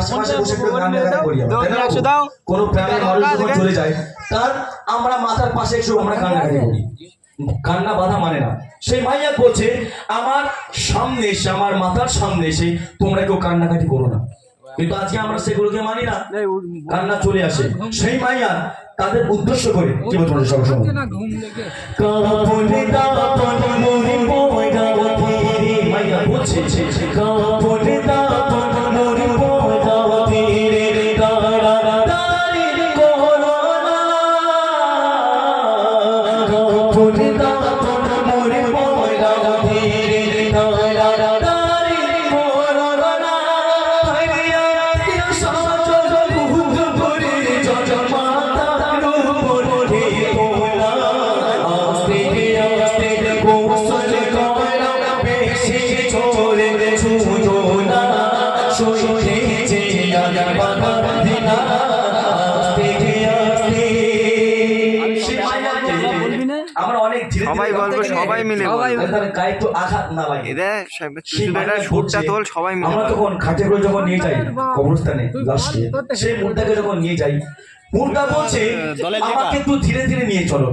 আশেপাশে বসে একটু কান্নাকাটি করি আমরা, তাই না? কোনো প্রাণের মানুষ যখন চলে যায় তার আমরা মাথার পাশে একটু আমরা কান্নাকাটি করি, কান্না বাধা মানে না। সেই মাইয়া বলছে আমার সামনে এসে, আমার মাথার সামনে এসে তোমরা কেউ কান্নাকাটি করো না, কিন্তু আজকে আমরা সেগুলোকে মানি না, কান্না চলে আসে। সেই মাইয়া তাদের উদ্দেশ্য করে কি বলছে সব সময়, মাইয়া বলছে আমরা অনেক ধীরে সবাই বলবো, সবাই মিলে গায়ে একটু আঘাত না লাগে, সুরটা তোল, সবাই মিলে। আমরা তখন ঘাটে করে যখন নিয়ে যাই কবরস্থানে লাশকে, সেই মুর্দাকে যখন নিয়ে যাই, মুর্দা বলছে আমাকে একটু ধীরে ধীরে নিয়ে চলো।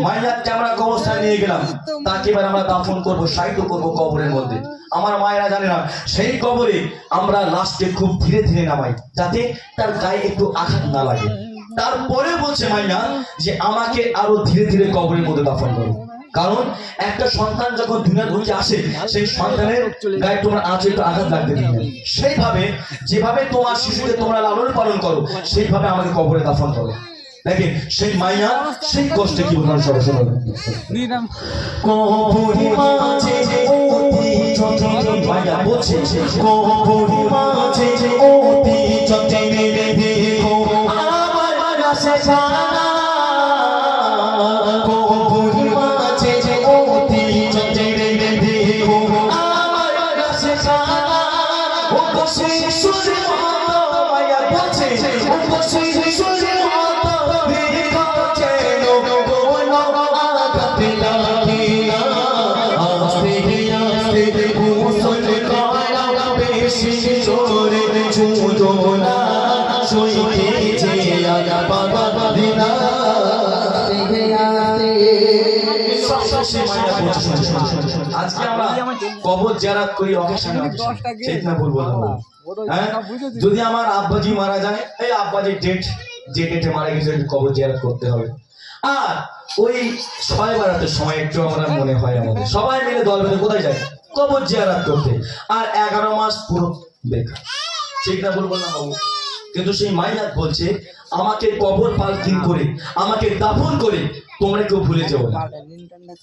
মাইয়াকে আমরা কবরস্থানে নিয়ে গেলাম, তাকে এবার আমরা দাফন করবো, সাহিত্য করবো কবরের মধ্যে। আমার মায়েরা জানে না, সেই কবরে আমরা লাশকে খুব ধীরে ধীরে নামাই যাতে তার গায়ে একটু আঘাত না লাগে। তারপরে বলছে মাইয়া যে আমাকে আরো ধীরে ধীরে কবরের মধ্যে দাফন করো, কারণ একটা সন্তান যখন দুনিয়ার বুকে আসে সেই সন্তানের গায়ে তোমার আঁচে একটু আঘাত লাগতে দিবে, সেইভাবে যেভাবে তোমার শিশুকে তোমরা লালন পালন করো সেইভাবে আমাকে কবরে দাফন করো। দেখেন সেই মাইয়া সেই কষ্টে কি বললাম সবাই শোনাবে, মাইয়া বলছে আজকে আমরা কবর জিয়ারত করি অকেশনে, ঠিক না বলবো না? হ্যাঁ, যদি আমার আব্বাজি মারা যায়, এই আব্বাজি ডেট যে ডেটে মারা গেছে কবর জিয়ারত করতে হবে। আর ওই 6 বারাতের সময় একটু আমরা মনে হয় আমাদের সবাই মিলে দল বেঁধে কোথায় যায় কবর জিয়ারত করতে, আর 11 মাস পুরো বেকার, ঠিক না বলবো না বাবু? কিন্তু সেই মাইয়াত বলছে আমাকে কবর পালকিন করে, আমাকে দাফন করে তোমরা কেউ ভুলে যাও না।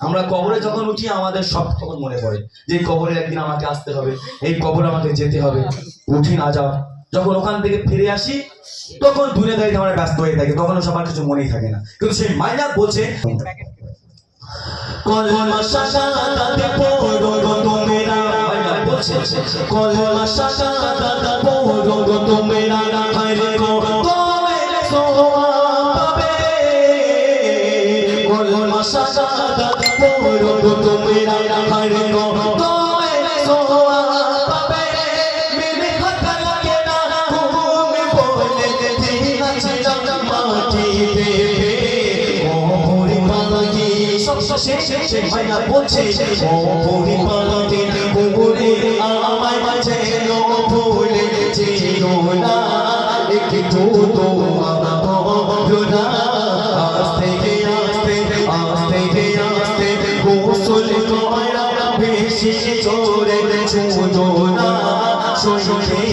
আমরা কবরে যখন উঠি আমাদের সব খবর মনে পড়ে যে কবরে একদিন আমাকে আসতে হবে, এই কবর আমাকে যেতে হবে, উঠি না যাও। যখন ওখান থেকে ফিরে আসি তখন দুনিয়াদারিতে আমরা ব্যস্ত হয়ে থাকি, তখন সবার কিছু মনেই থাকে না। কিন্তু সেই মাইয়াত বলছে কলমা শাকাতে পড়ো গো তোমরা, মাইয়াত বলছে কলমা শাকাতে পড়ো গো তোমরা, হায়রে গো তোমরা সোয়াব পাবে, কলমা শাকাতে পড়ো গো তোমরা, হায়রে গো তোমরা সোয়াব পাবে, মেরে হাত লাগে না তুমি বলে দিয়েছি মাটি দেবে ওরে পালকি। সে মাইয়া বলছে ওরে পালকি বলে আমায় মাঝে নো ভুলে যেও না, একটু তো ভাবো না, আস্তে আস্তে আস্তে আস্তে গোসল করা বেশি জোরে ছুঁজো না, সইতে